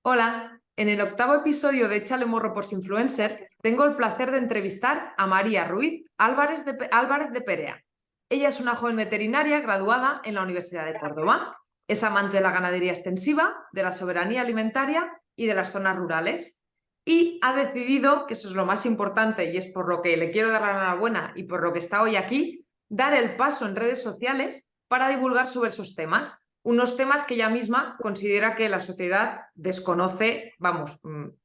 Hola, en el octavo episodio de Échale Morro por Influencers tengo el placer de entrevistar a María Ruiz Álvarez de Perea. Ella es una joven veterinaria graduada en la Universidad de Córdoba. Es amante de la ganadería extensiva, de la soberanía alimentaria y de las zonas rurales. Y ha decidido, que eso es lo más importante y es por lo que le quiero dar la enhorabuena y por lo que está hoy aquí, dar el paso en redes sociales para divulgar sobre esos temas. Unos temas que ella misma considera que la sociedad desconoce, vamos,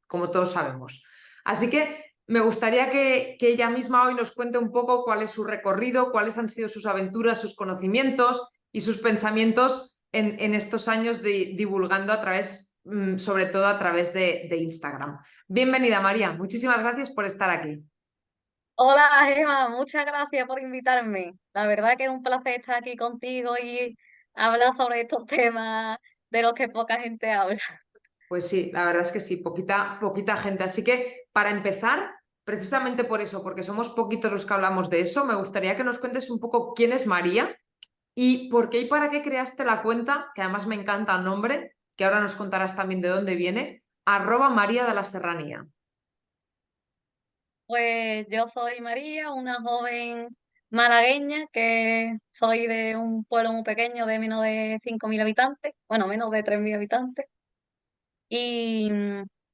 como todos sabemos. Así que me gustaría que ella misma hoy nos cuente un poco cuál es su recorrido, cuáles han sido sus aventuras, sus conocimientos y sus pensamientos en estos años divulgando a través, sobre todo a través de Instagram. Bienvenida, María. Muchísimas gracias por estar aquí. Hola, Gemma, muchas gracias por invitarme. La verdad que es un placer estar aquí contigo y hablar sobre estos temas de los que poca gente habla. Pues sí, la verdad es que sí, poquita gente. Así que para empezar, precisamente por eso, porque somos poquitos los que hablamos de eso, me gustaría que nos cuentes un poco quién es María y por qué y para qué creaste la cuenta, que además me encanta el nombre, que ahora nos contarás también de dónde viene, @María de la Serranía. Pues yo soy María, una joven malagueña que soy de un pueblo muy pequeño de menos de 5.000 habitantes, bueno, menos de 3.000 habitantes. Y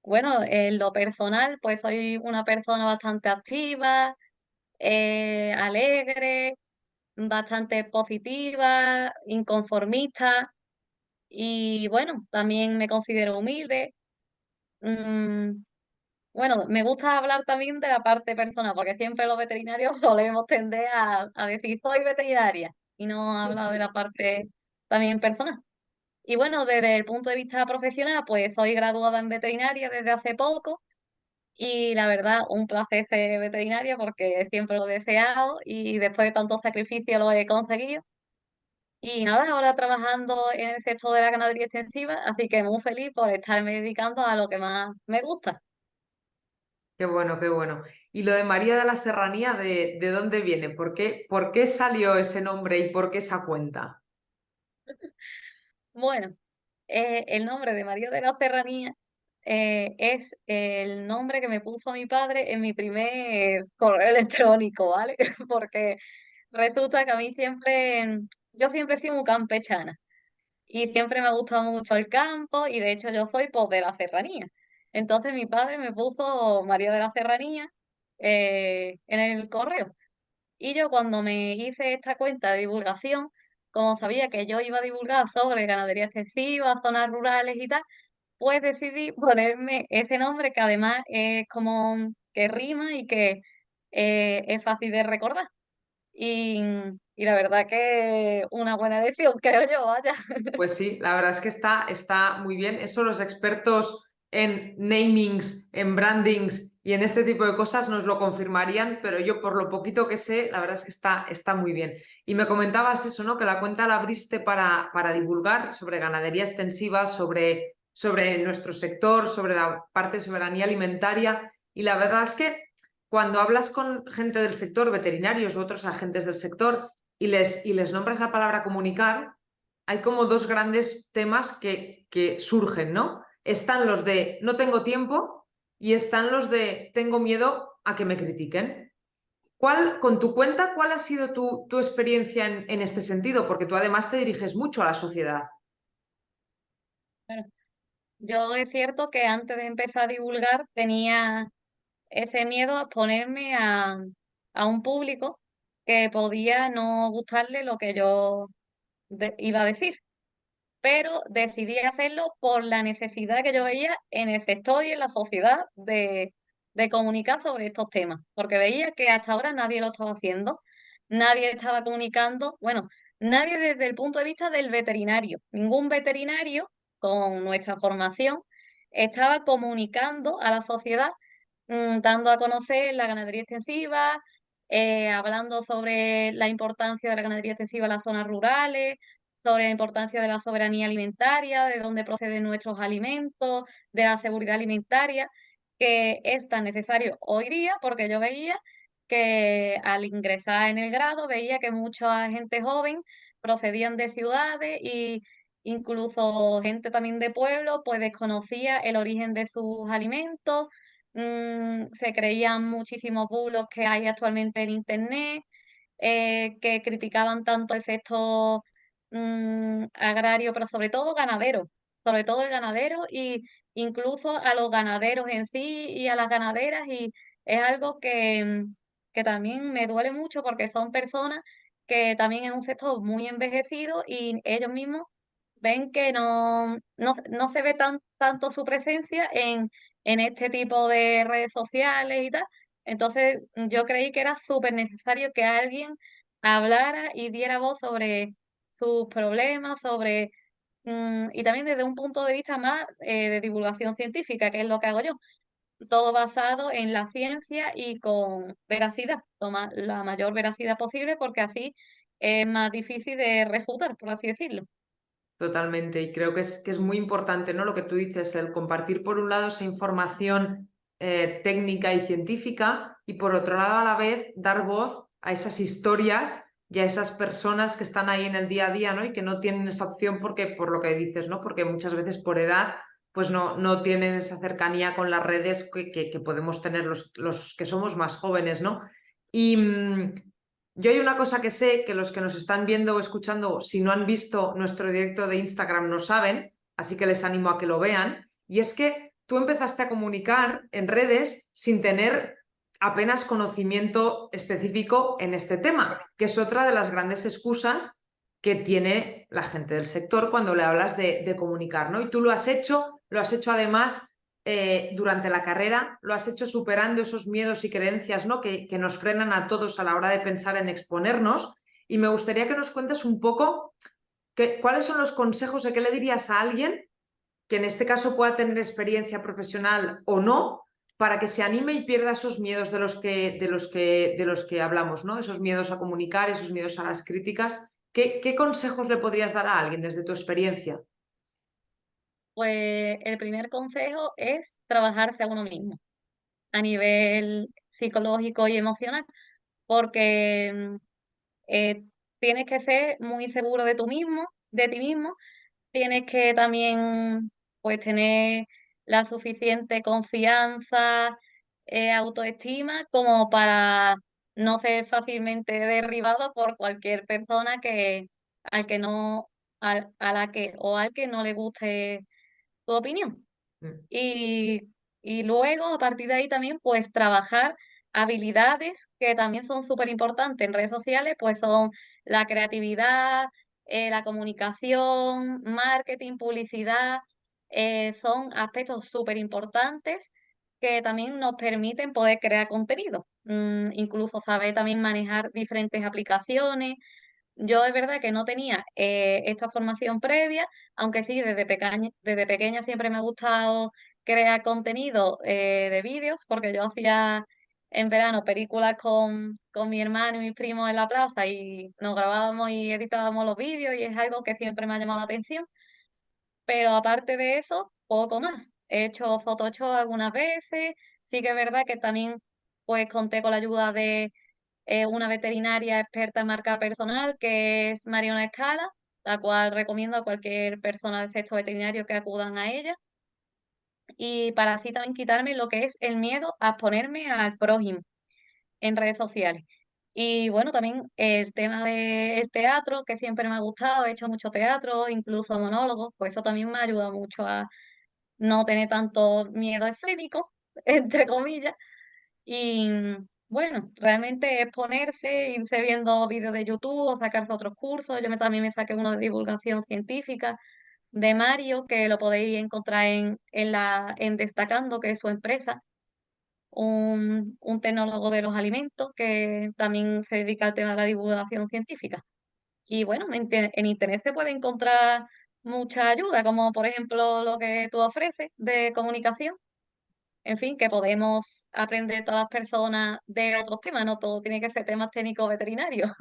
bueno, en lo personal, pues soy una persona bastante activa, alegre, bastante positiva, inconformista y bueno, también me considero humilde. Mm, bueno, me gusta hablar también de la parte personal, porque siempre los veterinarios solemos tender a decir soy veterinaria y no Sí, hablar de sí. la parte también personal. Y bueno, desde el punto de vista profesional, pues soy graduada en veterinaria desde hace poco y la verdad, un placer ser veterinaria porque siempre lo he deseado y después de tanto sacrificio lo he conseguido. Y nada, ahora trabajando en el sector de la ganadería extensiva, así que muy feliz por estarme dedicando a lo que más me gusta. Qué bueno, qué bueno. Y lo de María de la Serranía, ¿de dónde viene? Por qué salió ese nombre y por qué esa cuenta? Bueno, el nombre de María de la Serranía es el nombre que me puso mi padre en mi primer correo electrónico, ¿vale? Porque resulta que a mí siempre, yo siempre he sido muy campechana. Y siempre me ha gustado mucho el campo y de hecho yo soy pues de la serranía. Entonces mi padre me puso María de la Serranía en el correo. Y yo cuando me hice esta cuenta de divulgación, como sabía que yo iba a divulgar sobre ganadería extensiva, zonas rurales y tal, pues decidí ponerme ese nombre que además es como que rima y que es fácil de recordar. Y, y la verdad que una buena elección, creo yo, vaya. Pues sí, la verdad es que está muy bien. Eso los expertos en namings, en brandings y en este tipo de cosas nos lo confirmarían, pero yo por lo poquito que sé, la verdad es que está muy bien. Y me comentabas eso, ¿no? Que la cuenta la abriste para divulgar sobre ganadería extensiva, sobre nuestro sector, sobre la parte de soberanía alimentaria. Y la verdad es que cuando hablas con gente del sector, veterinarios u otros agentes del sector, y les nombras la palabra comunicar, hay como dos grandes temas que surgen, ¿no? Están los de no tengo tiempo y están los de tengo miedo a que me critiquen. Con tu cuenta, cuál ha sido tu experiencia en este sentido? Porque tú además te diriges mucho a la sociedad. Bueno, yo es cierto que antes de empezar a divulgar tenía ese miedo a exponerme a un público que podía no gustarle lo que yo iba a decir, pero decidí hacerlo por la necesidad que yo veía en el sector y en la sociedad de comunicar sobre estos temas, porque veía que hasta ahora nadie lo estaba haciendo, nadie estaba comunicando, bueno, nadie desde el punto de vista del veterinario, ningún veterinario con nuestra formación estaba comunicando a la sociedad, dando a conocer la ganadería extensiva, hablando sobre la importancia de la ganadería extensiva en las zonas rurales, sobre la importancia de la soberanía alimentaria, de dónde proceden nuestros alimentos, de la seguridad alimentaria, que es tan necesario hoy día, porque yo veía que al ingresar en el grado veía que mucha gente joven procedían de ciudades incluso gente también de pueblo, pues desconocía el origen de sus alimentos, se creían muchísimos bulos que hay actualmente en Internet, que criticaban tanto el sector agrario, pero sobre todo el ganadero y incluso a los ganaderos en sí y a las ganaderas, y es algo que también me duele mucho porque son personas que también es un sector muy envejecido y ellos mismos ven que no se ve tanto su presencia en este tipo de redes sociales y tal. Entonces yo creí que era súper necesario que alguien hablara y diera voz sobre sus problemas, y también desde un punto de vista más de divulgación científica, que es lo que hago yo. Todo basado en la ciencia y con veracidad, toma la mayor veracidad posible porque así es más difícil de refutar, por así decirlo. Totalmente, y creo que es muy importante, ¿no? Lo que tú dices, el compartir por un lado esa información técnica y científica y por otro lado a la vez dar voz a esas historias y a esas personas que están ahí en el día a día, ¿no? Y que no tienen esa opción porque, por lo que dices, ¿no? Porque muchas veces por edad pues no tienen esa cercanía con las redes que podemos tener los que somos más jóvenes, ¿no? Y, yo hay una cosa que sé que los que nos están viendo o escuchando, si no han visto nuestro directo de Instagram, no saben, así que les animo a que lo vean, y es que tú empezaste a comunicar en redes sin tener apenas conocimiento específico en este tema, que es otra de las grandes excusas que tiene la gente del sector cuando le hablas de comunicar, ¿no? Y tú lo has hecho además durante la carrera, lo has hecho superando esos miedos y creencias, ¿no? que nos frenan a todos a la hora de pensar en exponernos. Y me gustaría que nos cuentes un poco cuáles son los consejos de qué le dirías a alguien que en este caso pueda tener experiencia profesional o no, para que se anime y pierda esos miedos de los que hablamos, ¿no? Esos miedos a comunicar, esos miedos a las críticas. ¿Qué consejos le podrías dar a alguien desde tu experiencia? Pues el primer consejo es trabajarse a uno mismo a nivel psicológico y emocional, porque tienes que ser muy seguro de tú mismo, de ti mismo, tienes que también pues tener la suficiente confianza, autoestima como para no ser fácilmente derribado por cualquier persona al que no, a la que o al que no le guste tu opinión. Mm, Y, y luego, a partir de ahí también, pues trabajar habilidades que también son súper importantes en redes sociales, pues son la creatividad, la comunicación, marketing, publicidad, son aspectos súper importantes que también nos permiten poder crear contenido. Incluso saber también manejar diferentes aplicaciones. Yo es verdad que no tenía esta formación previa, aunque sí, desde pequeña siempre me ha gustado crear contenido de vídeos, porque yo hacía en verano películas con mi hermano y mis primos en la plaza y nos grabábamos y editábamos los vídeos y es algo que siempre me ha llamado la atención. Pero aparte de eso, poco más. He hecho Photoshop algunas veces, sí que es verdad que también pues conté con la ayuda de una veterinaria experta en marca personal, que es Mariona Escala, la cual recomiendo a cualquier persona del sector veterinario que acudan a ella. Y para así también quitarme lo que es el miedo a exponerme al prójimo en redes sociales. Y bueno, también el tema del teatro, que siempre me ha gustado, he hecho mucho teatro, incluso monólogos, pues eso también me ha ayudado mucho a no tener tanto miedo escénico, entre comillas. Y bueno, realmente es ponerse, irse viendo vídeos de YouTube o sacarse otros cursos. También me saqué uno de divulgación científica de Mario, que lo podéis encontrar en Destacando, que es su empresa, un tecnólogo de los alimentos que también se dedica al tema de la divulgación científica. Y bueno, en Internet se puede encontrar mucha ayuda, como por ejemplo lo que tú ofreces de comunicación. En fin, que podemos aprender todas las personas de otros temas, no todo tiene que ser temas técnicos veterinarios.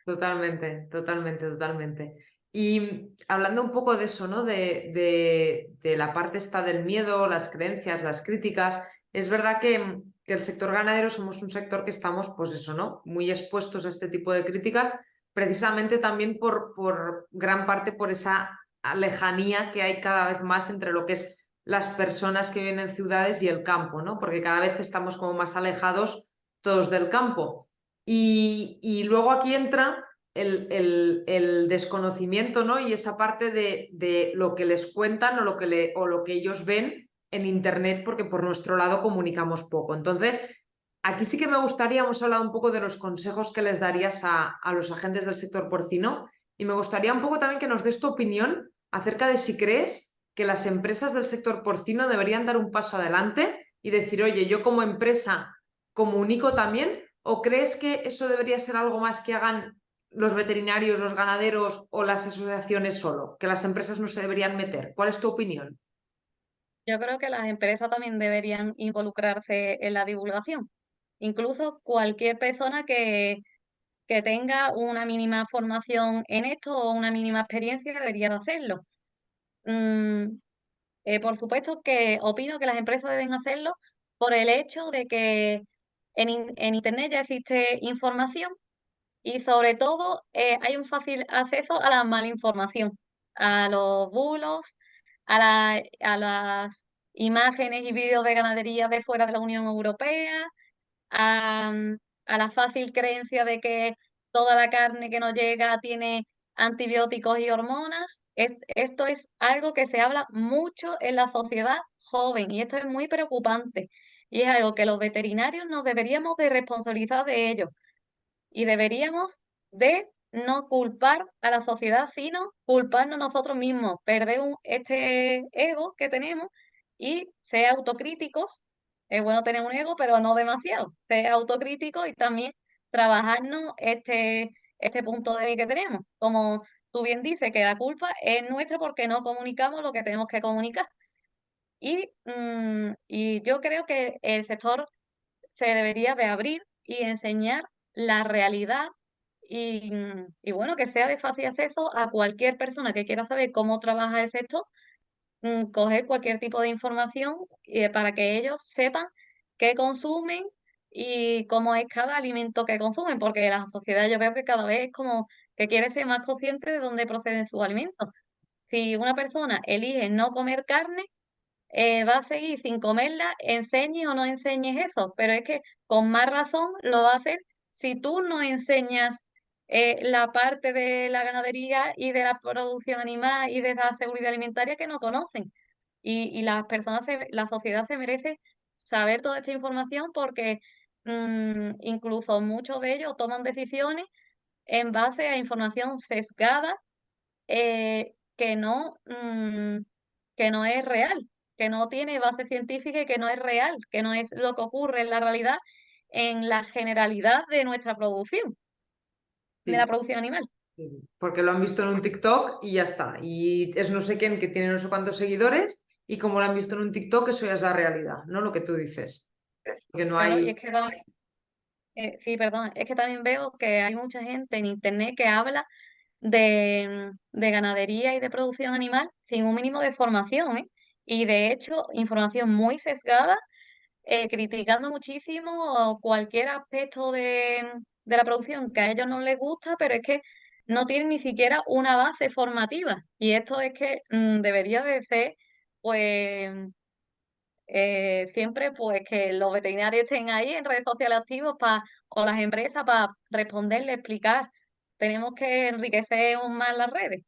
totalmente, totalmente, totalmente. Y hablando un poco de eso, ¿no? De la parte esta del miedo, las creencias, las críticas, es verdad que el sector ganadero somos un sector que estamos, pues eso, ¿no? Muy expuestos a este tipo de críticas, precisamente también por gran parte por esa lejanía que hay cada vez más entre lo que es las personas que viven en ciudades y el campo, ¿no? Porque cada vez estamos como más alejados todos del campo. Y luego aquí entra el desconocimiento, ¿no? Y esa parte de lo que les cuentan o lo que ellos ven en Internet, porque por nuestro lado comunicamos poco. Entonces, aquí sí que me gustaría, hemos hablado un poco de los consejos que les darías a los agentes del sector porcino, y me gustaría un poco también que nos des tu opinión acerca de si crees que las empresas del sector porcino deberían dar un paso adelante y decir, oye, yo como empresa comunico también, o crees que eso debería ser algo más que hagan los veterinarios, los ganaderos o las asociaciones solo, que las empresas no se deberían meter. ¿Cuál es tu opinión? Yo creo que las empresas también deberían involucrarse en la divulgación. Incluso cualquier persona que tenga una mínima formación en esto o una mínima experiencia debería de hacerlo. Mm, por supuesto que opino que las empresas deben hacerlo por el hecho de que en Internet ya existe información y sobre todo hay un fácil acceso a la mala información, a los bulos, a las imágenes y vídeos de ganadería de fuera de la Unión Europea, a, a la fácil creencia de que toda la carne que nos llega tiene antibióticos y hormonas. Esto es algo que se habla mucho en la sociedad joven y esto es muy preocupante y es algo que los veterinarios nos deberíamos de responsabilizar de ello y deberíamos de no culpar a la sociedad, sino culparnos nosotros mismos, perder este ego que tenemos y ser autocríticos. Es bueno tener un ego, pero no demasiado. Ser autocríticos y también trabajarnos este punto de vista que tenemos. Como tú bien dices, que la culpa es nuestra porque no comunicamos lo que tenemos que comunicar. Y yo creo que el sector se debería de abrir y enseñar la realidad y bueno, que sea de fácil acceso a cualquier persona que quiera saber cómo trabaja el sector, coger cualquier tipo de información para que ellos sepan qué consumen y cómo es cada alimento que consumen, porque la sociedad yo veo que cada vez es como que quiere ser más consciente de dónde proceden sus alimentos. Si una persona elige no comer carne, va a seguir sin comerla, enseñes o no enseñes eso, pero es que con más razón lo va a hacer si tú no enseñas la parte de la ganadería y de la producción animal y de la seguridad alimentaria que no conocen. Y las personas, la sociedad se merece saber toda esta información porque incluso muchos de ellos toman decisiones en base a información sesgada que no es real, que no tiene base científica y que no es real, que no es lo que ocurre en la realidad, en la generalidad de nuestra producción, de la Sí. producción animal. Sí, porque lo han visto en un TikTok y ya está. Y es no sé quién que tiene no sé cuántos seguidores, y como lo han visto en un TikTok, eso ya es la realidad, ¿no? Lo que tú dices. Que no Claro, y hay. es que sí, perdón, es que también veo que hay mucha gente en internet que habla de ganadería y de producción animal sin un mínimo de formación, ¿eh? Y de hecho, información muy sesgada criticando muchísimo cualquier aspecto de la producción que a ellos no les gusta, pero es que no tienen ni siquiera una base formativa. Y esto es que debería de ser, pues, siempre pues que los veterinarios estén ahí en redes sociales activos o las empresas para responderle, explicar. Tenemos que enriquecer aún más las redes.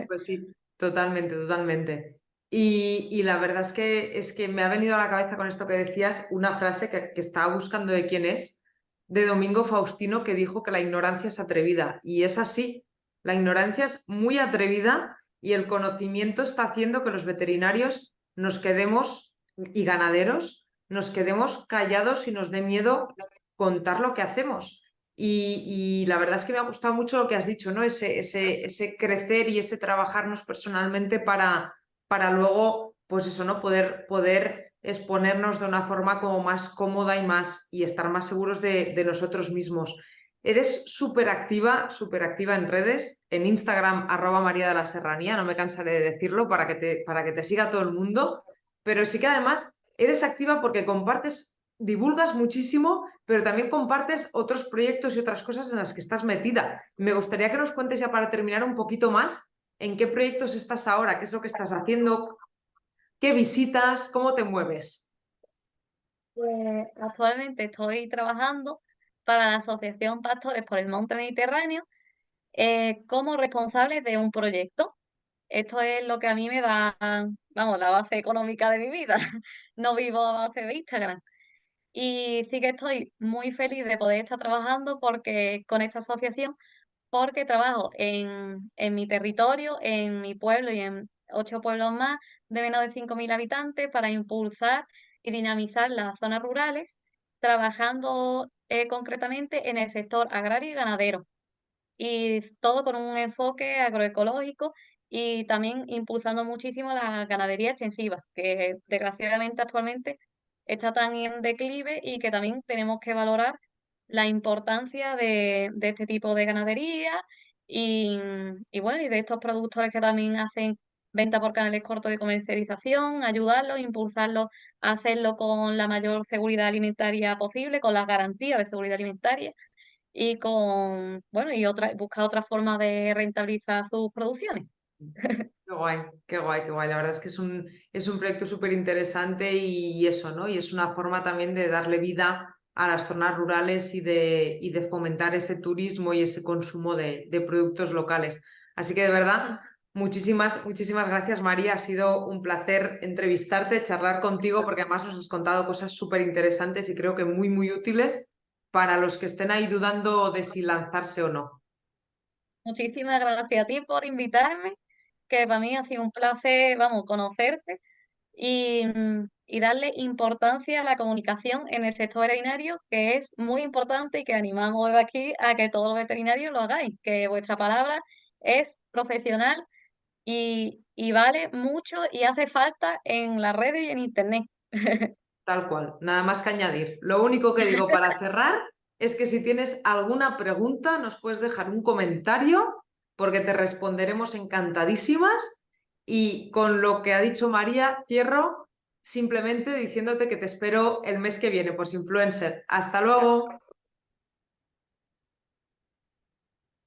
Pues sí, totalmente, totalmente. Y la verdad es que me ha venido a la cabeza con esto que decías una frase que estaba buscando de quién es, de Domingo Faustino, que dijo que la ignorancia es atrevida. Y es así, la ignorancia es muy atrevida y el conocimiento está haciendo que los veterinarios nos quedemos, y ganaderos, nos quedemos callados y nos dé miedo contar lo que hacemos. Y la verdad es que me ha gustado mucho lo que has dicho, ¿no? Ese crecer y ese trabajarnos personalmente para luego, pues eso, ¿no? Poder exponernos de una forma como más cómoda y estar más seguros de nosotros mismos. Eres súper activa en redes, en Instagram, @María de la Serranía, no me cansaré de decirlo para que te siga todo el mundo, pero sí que además eres activa porque compartes, divulgas muchísimo, pero también compartes otros proyectos y otras cosas en las que estás metida. Me gustaría que nos cuentes ya para terminar un poquito más ¿En qué proyectos estás ahora? ¿Qué es lo que estás haciendo? ¿Qué visitas? ¿Cómo te mueves? Pues actualmente estoy trabajando para la Asociación Pastores por el Monte Mediterráneo como responsable de un proyecto. Esto es lo que a mí me da, vamos, la base económica de mi vida. No vivo a base de Instagram. Y sí que estoy muy feliz de poder estar trabajando porque con esta asociación, porque trabajo en mi territorio, en mi pueblo y en 8 pueblos más de menos de 5.000 habitantes para impulsar y dinamizar las zonas rurales, trabajando concretamente en el sector agrario y ganadero y todo con un enfoque agroecológico y también impulsando muchísimo la ganadería extensiva, que desgraciadamente actualmente está tan en declive y que también tenemos que valorar la importancia de este tipo de ganadería y bueno, y de estos productores que también hacen venta por canales cortos de comercialización, ayudarlos, impulsarlos a hacerlo con la mayor seguridad alimentaria posible, con las garantías de seguridad alimentaria y con, bueno, y buscar otra forma de rentabilizar sus producciones. Qué guay, qué guay, qué guay. La verdad es que es un proyecto súper interesante y eso, ¿no? Y es una forma también de darle vida a las zonas rurales y de fomentar ese turismo y ese consumo de productos locales. Así que de verdad, muchísimas gracias, María. Ha sido un placer entrevistarte, charlar contigo, porque además nos has contado cosas súper interesantes y creo que muy útiles para los que estén ahí dudando de si lanzarse o no. Muchísimas gracias a ti por invitarme, que para mí ha sido un placer, vamos, conocerte y darle importancia a la comunicación en el sector veterinario, que es muy importante y que animamos desde aquí a que todos los veterinarios lo hagáis, que vuestra palabra es profesional y vale mucho y hace falta en las redes y en internet. Tal cual, nada más que añadir. Lo único que digo para cerrar es que si tienes alguna pregunta nos puedes dejar un comentario porque te responderemos encantadísimas. Y con lo que ha dicho María, cierro simplemente diciéndote que te espero el mes que viene por Influencer. Hasta luego.